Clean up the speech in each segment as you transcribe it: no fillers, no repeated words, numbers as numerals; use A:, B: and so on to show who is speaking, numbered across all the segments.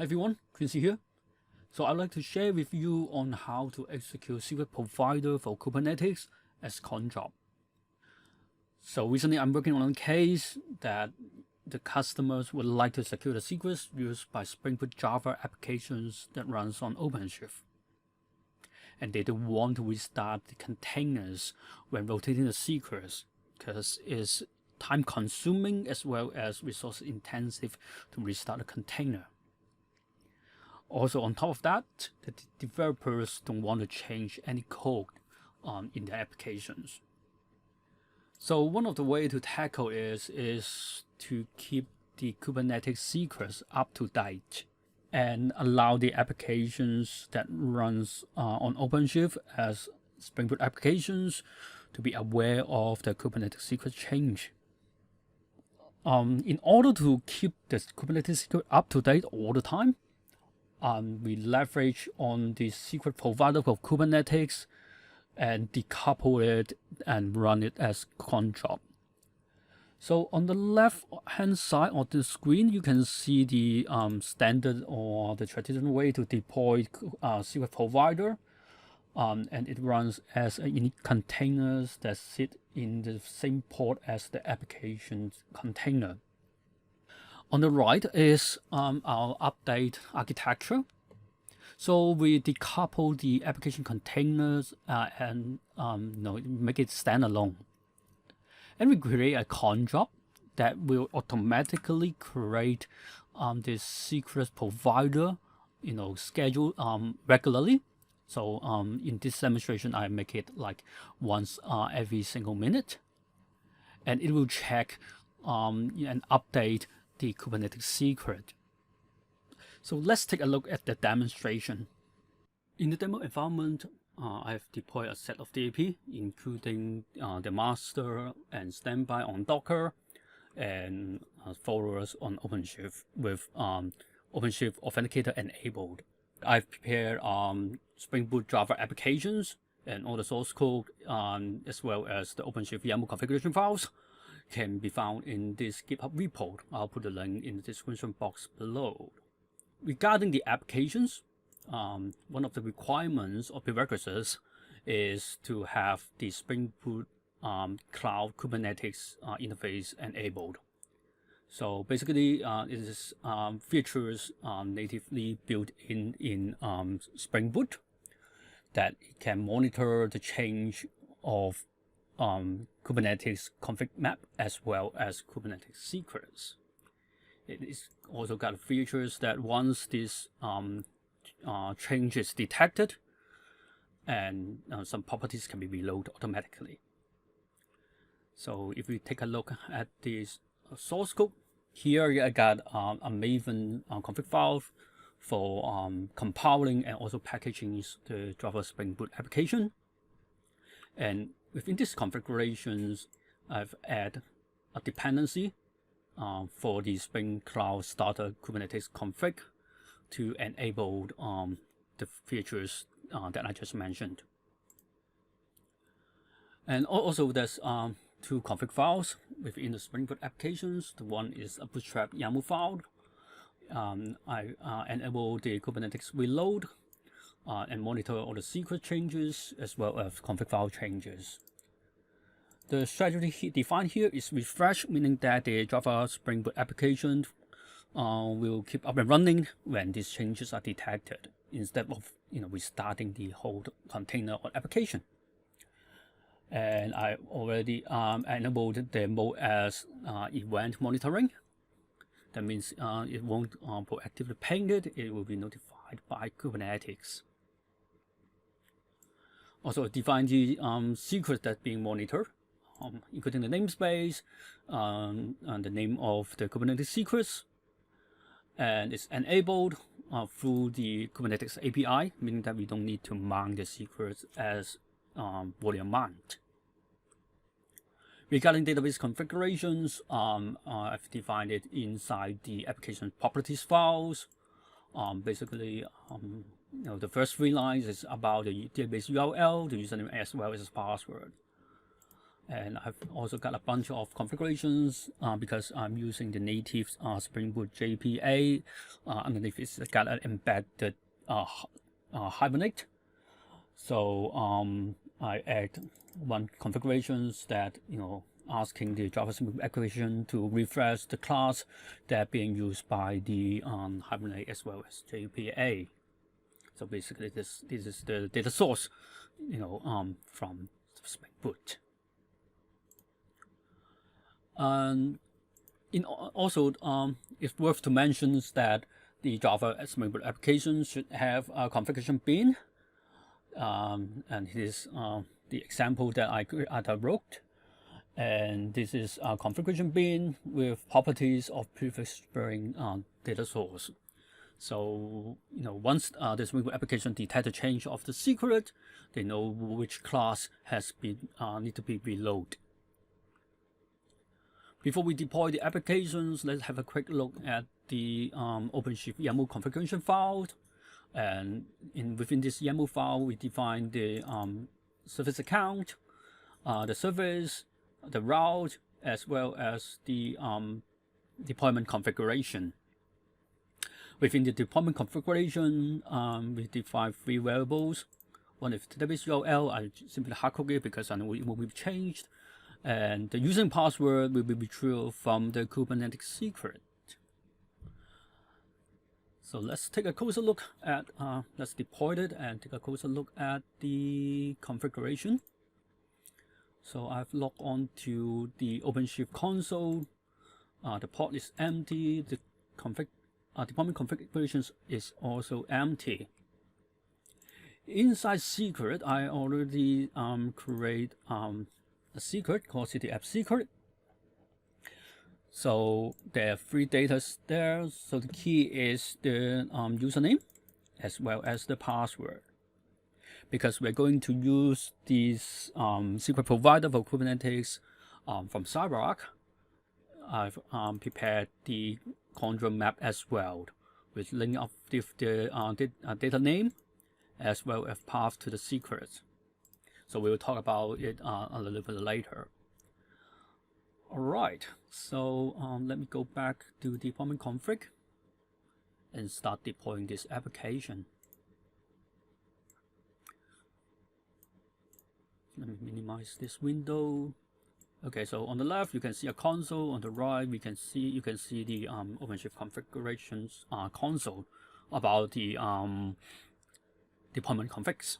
A: Hi everyone, Quincy here. So I'd like to share with you on how to execute secret provider for Kubernetes as CronJob. So recently I'm working on a case that the customers would like to secure the secrets used by Spring Boot Java applications that runs on OpenShift. And they don't want to restart the containers when rotating the secrets because it's time consuming as well as resource intensive to restart a container. Also, on top of that, the developers don't want to change any code in their applications. So one of the ways to tackle is to keep the Kubernetes secrets up to date and allow the applications that runs on OpenShift as Spring Boot applications to be aware of the Kubernetes secret change. In order to keep the Kubernetes secret up to date all the time, we leverage on the secret provider for Kubernetes and decouple it and run it as CronJob. So on the left hand side of the screen, you can see the standard or the traditional way to deploy secret provider. And it runs as unique containers that sit in the same port as the application container. On the right is our update architecture. So we decouple the application containers and make it standalone. And we create a CronJob that will automatically create this secret provider, scheduled regularly. So in this demonstration, I make it like once every single minute, and it will check and update the Kubernetes secret. So let's take a look at the demonstration. In the demo environment, I've deployed a set of DAP, including the master and standby on Docker, and followers on OpenShift with OpenShift Authenticator enabled. I've prepared Spring Boot Java applications and all the source code, as well as the OpenShift YAML configuration files can be found in this GitHub repo. I'll put the link in the description box below. Regarding the applications, one of the requirements or prerequisites is to have the Spring Boot Cloud Kubernetes interface enabled. So basically, it is features natively built in Spring Boot that it can monitor the change of Kubernetes config map as well as Kubernetes secrets. It is also got features that once this change is detected, and some properties can be reloaded automatically. So if we take a look at this source code, here I got a Maven config file for compiling and also packaging the Java Spring Boot application. And within these configurations, I've added a dependency for the Spring Cloud Starter Kubernetes config to enable the features that I just mentioned. And also there's two config files within the Spring Boot applications. The one is a bootstrap YAML file. I enable the Kubernetes reload and monitor all the secret changes as well as config file changes. The strategy defined here is refresh, meaning that the Java Spring Boot application will keep up and running when these changes are detected, instead of restarting the whole container or application. And I already enabled the mode as event monitoring. That means it won't proactively ping it, it will be notified by Kubernetes. Also define the secrets that's being monitored, including the namespace, and the name of the Kubernetes secrets. And it's enabled through the Kubernetes API, meaning that we don't need to mount the secrets as volume mount. Regarding database configurations, I've defined it inside the application properties files. Basically, the first 3 lines is about the database URL, the username as well as password. And I've also got a bunch of configurations because I'm using the native Spring Boot JPA. Underneath it's got an embedded Hibernate. So I add one configurations that, asking the Java Spring Boot application to refresh the class that being used by the Hibernate as well as JPA. So basically, this is the data source, from Spring Boot. And also, it's worth to mention that the Java Spring Boot application should have a configuration bin. And here's the example that I wrote. And this is a configuration bin with properties of previous Spring data source. So, once the Spring Boot application detects a change of the secret, they know which class has been need to be reloaded. Before we deploy the applications, let's have a quick look at the OpenShift YAML configuration file. And within this YAML file, we define the service account, the service, the route, as well as the deployment configuration. Within the deployment configuration, we define 3 variables. One is database URL. I simply hardcode it because I know it will be changed. And the username password will be retrieved from the Kubernetes secret. So let's take a closer look at, let's deploy it and take a closer look at the configuration. So I've logged on to the OpenShift console. The port is empty. The deployment configurations is also empty. Inside secret, I already create a secret called CTF secret. So there are 3 data there. So the key is the username as well as the password. Because we're going to use this secret provider for Kubernetes from CyberArk, I've prepared the CronJob map as well, with link up with the data name as well as path to the secret. So we will talk about it a little bit later. Alright, so let me go back to deployment config and start deploying this application. Let me minimize this window. Okay, so on the left you can see a console. On the right you can see the OpenShift configurations console about the deployment configs.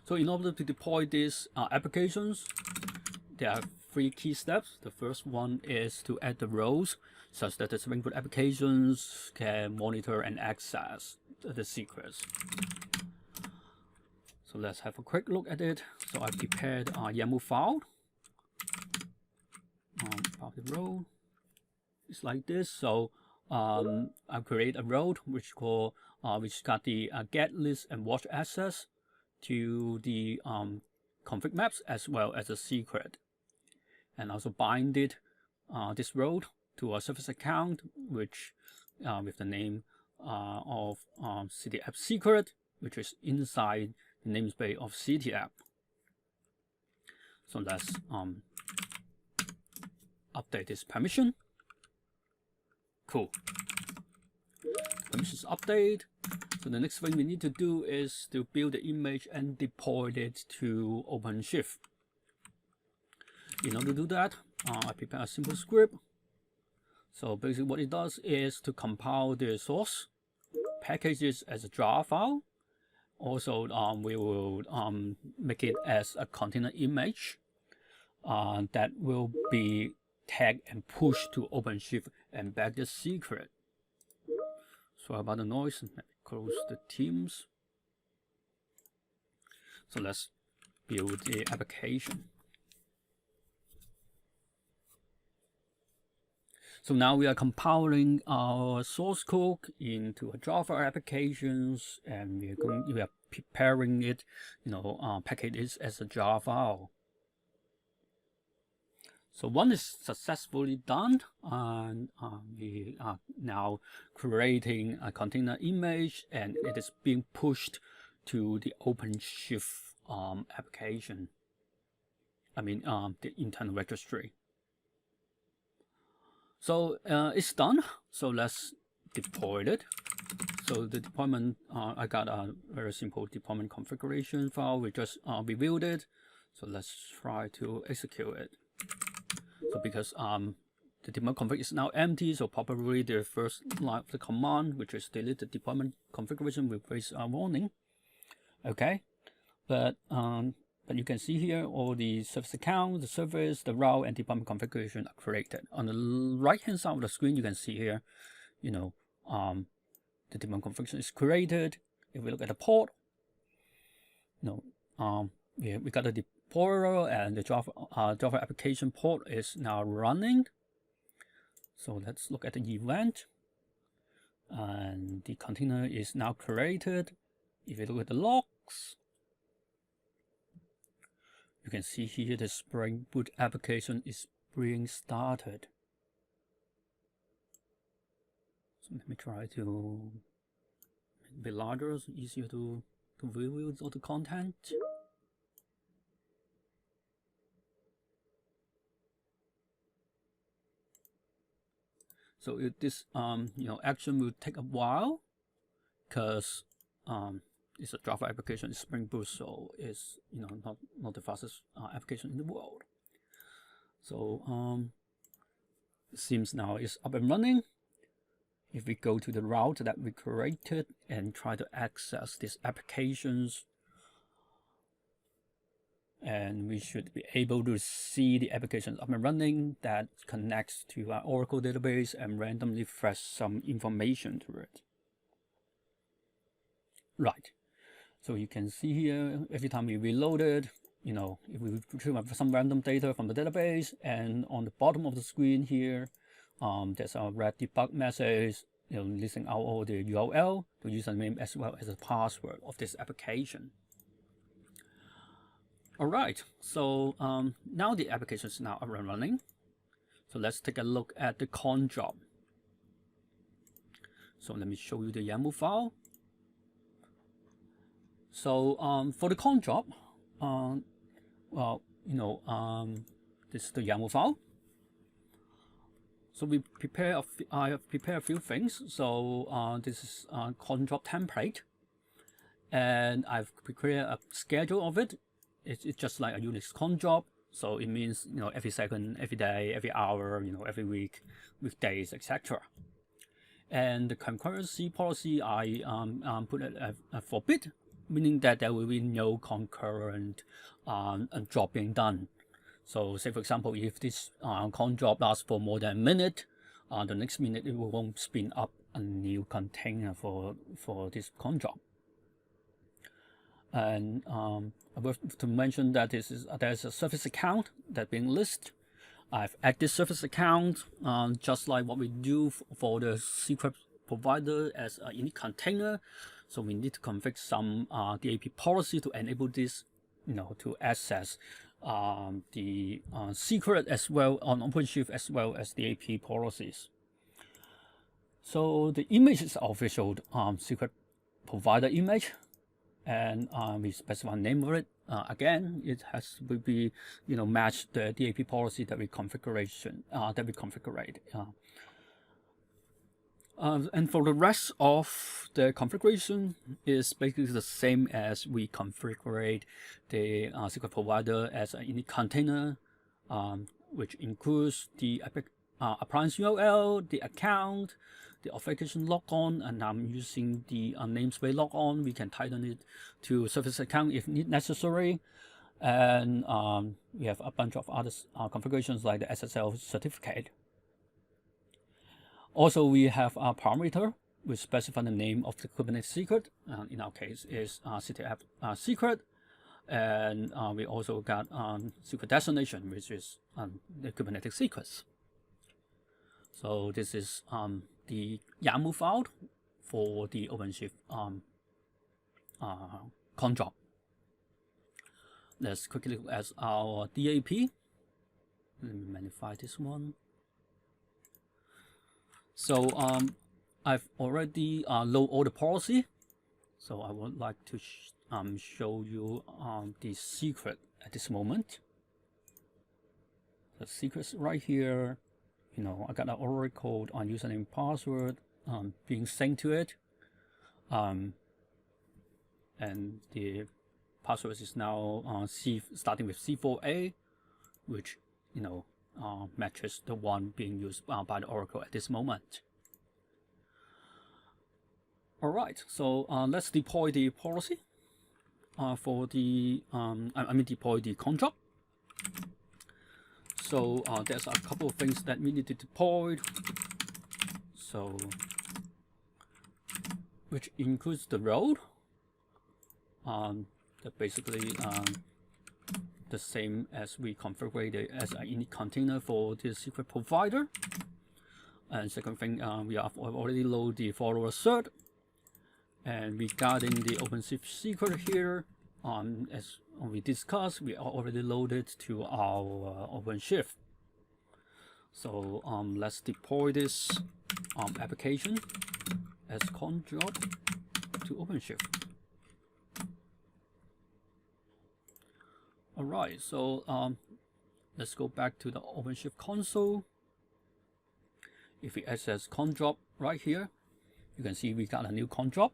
A: So in order to deploy these applications, there are 3 key steps. The first one is to add the roles such that the Spring Boot applications can monitor and access the secrets. So let's have a quick look at it. So I prepared a YAML file. The role is like this. So I create a role which got the get list and watch access to the config maps as well as a secret, and also binded this role to a service account which with the name of CTF secret, which is inside the namespace of CTF. So let's update this permission. Cool. Permissions update. So the next thing we need to do is to build the image and deploy it to OpenShift. In order to do that, I prepare a simple script. So basically what it does is to compile the source, package it as a jar file. Also, we will make it as a container image that will be tagged and pushed to OpenShift and back the secret. Sorry about the noise. Let me close the Teams. So let's build the application. So now we are compiling our source code into a Java applications, and we are preparing it, package it as a jar file. So one is successfully done, and we are now creating a container image, and it is being pushed to the OpenShift application. the internal registry. So it's done. So let's deploy it. So the deployment, I got a very simple deployment configuration file. We just reviewed it. So let's try to execute it. So because the deployment config is now empty, so probably the first line of the command, which is delete the deployment configuration, will raise a warning. Okay, but you can see here all the service account, the service, the route, and deployment configuration are created. On the right hand side of the screen, you can see here, the deployment configuration is created. If we look at the port, we got the deployer and the Java application port is now running. So let's look at the event, and the container is now created. If you look at the logs, you can see here the Spring Boot application is being started. So let me try to make it a bit larger, so easier to view all the content. So this action will take a while because it's a Java application, it's Spring Boot, so it's not the fastest application in the world. So it seems now it's up and running. If we go to the route that we created and try to access these applications, and we should be able to see the applications up and running that connects to our Oracle database and randomly fetch some information to it. Right. So you can see here, every time we reload it, if we retrieve some random data from the database, and on the bottom of the screen here, there's a red debug message, listing out all the URL, the username, as well as the password of this application. All right, so now the application is now up and running. So let's take a look at the CronJob. So let me show you the YAML file. So for the CronJob, this is the YAML file. So I have prepared a few things. So this is a CronJob template, and I've prepared a schedule of it. It's just like a Unix cron job, so it means every second, every day, every hour, every week, weekdays, etc. And the concurrency policy, I put it at forbid, meaning that there will be no concurrent job being done. So say for example, if this cron job lasts for more than a minute, the next minute it won't spin up a new container for this cron job. And I want to mention that there's a service account that's being listed. I've added this service account just like what we do for the secret provider as a unique container. So we need to configure some DAP policy to enable this, to access the secret as well on OpenShift as well as DAP policies. So the image is our official secret provider image. And we specify a name of it. Again, it has to be, match the DAP policy that we configured. And for the rest of the configuration is basically the same as we configured the secret provider as a unique container, which includes the appliance URL, the account, the authentication logon, and I'm using the namespace logon. We can tighten it to service account if necessary. And we have a bunch of other configurations like the SSL certificate. Also, we have a parameter which specifies the name of the Kubernetes secret. In our case, is CTF secret. And we also got secret destination, which is the Kubernetes secrets. So this is the YAML file for the OpenShift CronJob. Let's quickly look at our DAP. Let me magnify this one. So I've already loaded all the policy. So I would like to show you the secret at this moment. The secrets right here. I got an Oracle on username and password being synced to it. And the password is now starting with C4A, which matches the one being used by the Oracle at this moment. All right, so let's deploy the policy for the deploy the CronJob. So there's a couple of things that we need to deploy. So which includes the role. That basically the same as we configured it as an init container for the secret provider. And second thing, we have already loaded the follower cert. And regarding the OpenShift secret here, as we discussed, we already loaded to our OpenShift. So let's deploy this application as CronJob to OpenShift. Alright, so let's go back to the OpenShift console. If we access CronJob right here, you can see we got a new CronJob.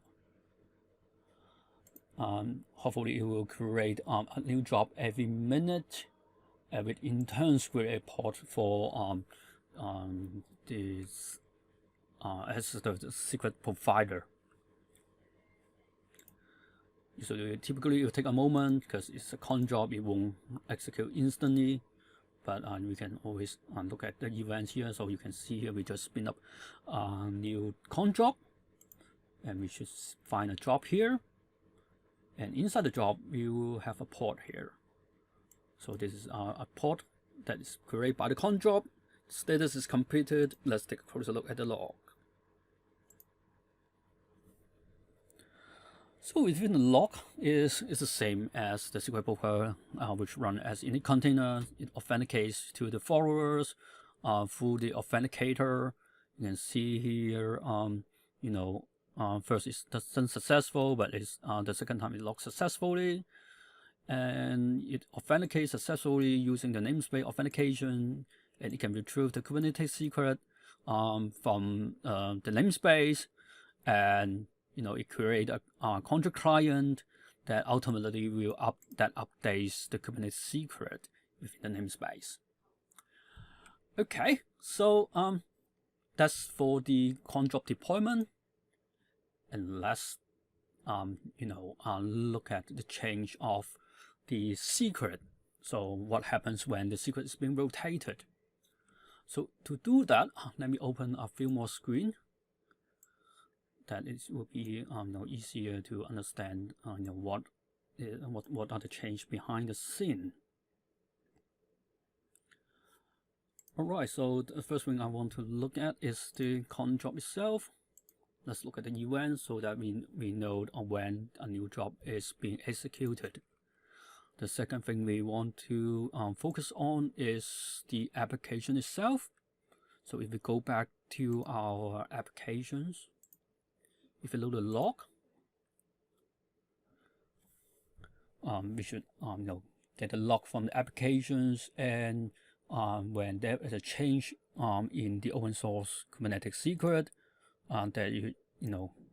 A: Hopefully it will create a new job every minute, and it in turn create a port for as the secret provider. So typically it will take a moment because it's a CronJob, it won't execute instantly, but we can always look at the events here. So you can see here we just spin up a new CronJob, and we should find a job here, and inside the job we will have a port here. So this is a port that is created by the CronJob. Status is completed. Let's take a closer look at the log. So within the log is the same as the secret provider, which run as init container. It authenticates to the followers through the authenticator. You can see here, first it's unsuccessful, but it's the second time it logs successfully, and it authenticates successfully using the namespace authentication, and it can retrieve the Kubernetes secret from the namespace, and it creates a control client that ultimately will updates the Kubernetes secret within the namespace. Okay, so that's for the CronJob deployment, and let's look at the change of the secret. So what happens when the secret is being rotated? So to do that, let me open a few more screens. That it will be easier to understand what are the changes behind the scene. Alright, so the first thing I want to look at is the CronJob itself. Let's look at the event so that we know when a new job is being executed. The second thing we want to focus on is the application itself. So if we go back to our applications, if we load the log, we should get a log from the applications, and when there is a change in the open source Kubernetes secret, that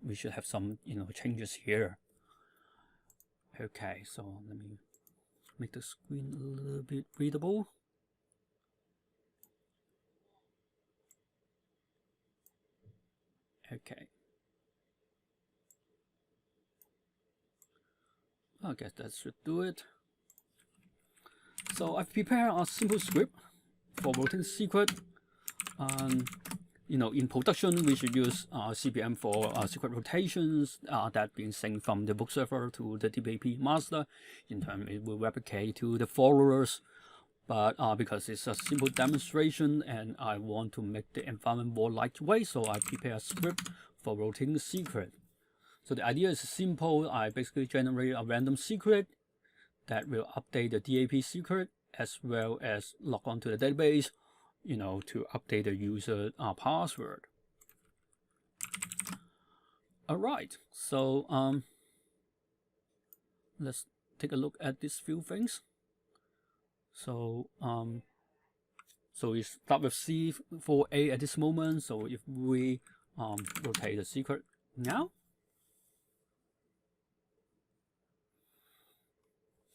A: we should have some changes here. Okay, so let me make the screen a little bit readable. Okay. I guess that should do it. So I've prepared a simple script for rotating secret. In production, we should use CPM for secret rotations that being synced from the book server to the DBAP master. In turn, it will replicate to the followers. But because it's a simple demonstration and I want to make the environment more lightweight, so I prepare a script for rotating the secret. So the idea is simple. I basically generate a random secret that will update the DAP secret as well as log on to the database, to update the user password. Alright, so let's take a look at these few things. So So we start with C4A at this moment. So if we rotate the secret now,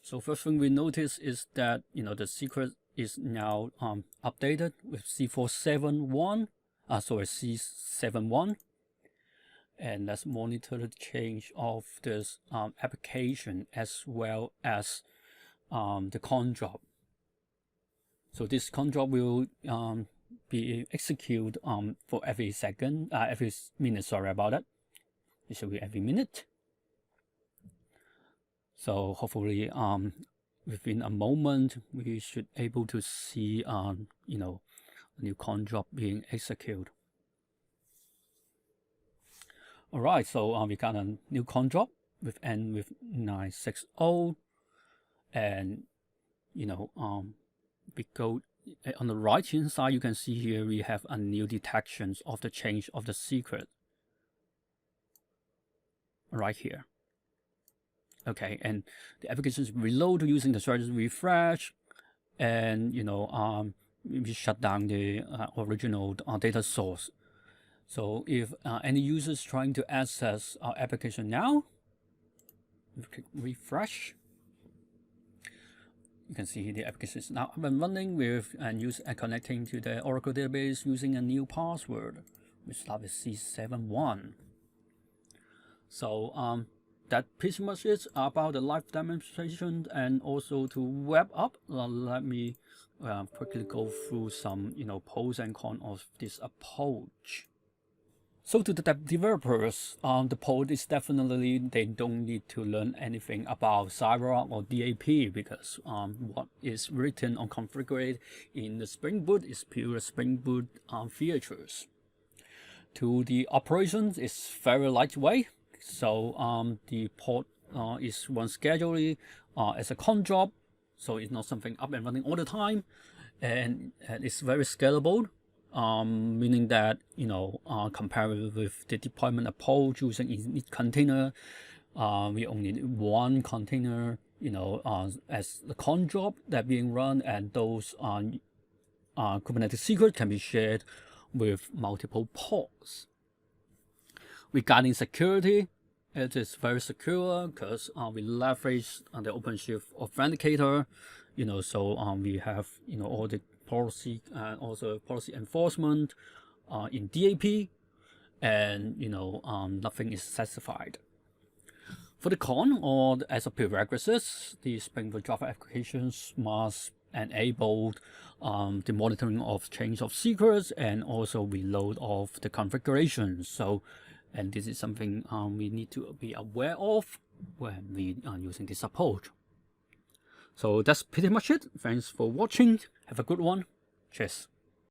A: so first thing we notice is that the secret is now updated with C471. Sorry, C71. And let's monitor the change of this application as well as the CronJob. So this CronJob will be executed for every second, every minute. Sorry about that. It should be every minute. So hopefully, within a moment, we should able to see a new CronJob being executed. All right, so we got a new CronJob with end with 960, and we go on the right hand side. You can see here we have a new detections of the change of the secret right here. Okay, and the application is reload using the strategy refresh, and we shut down the original data source. So if any user is trying to access our application now, we click refresh. You can see the application is now up and running with and connecting to the Oracle database using a new password. We start with C71. So that pretty much is about the live demonstration. And also to wrap up, let me quickly go through some pros and cons of this approach. So to the developers, the pro is definitely they don't need to learn anything about CyberArk or DAP, because what is written or configured in the Spring Boot is pure Spring Boot features. To the operations, it's very lightweight. So the port is run scheduled as a CronJob, so it's not something up and running all the time, and it's very scalable. Meaning that compared with the deployment approach using init container, we only need one container as the CronJob that being run, and those Kubernetes secrets can be shared with multiple ports. Regarding security, it is very secure because we leverage the OpenShift authenticator. So we have all the policy and also policy enforcement in DAP, and nothing is specified. For the con, or as a prerequisite, the Spring Boot Java applications must enable the monitoring of change of secrets and also reload of the configurations. So, and this is something we need to be aware of when we are using this approach. So that's pretty much it. Thanks for watching. Have a good one. Cheers.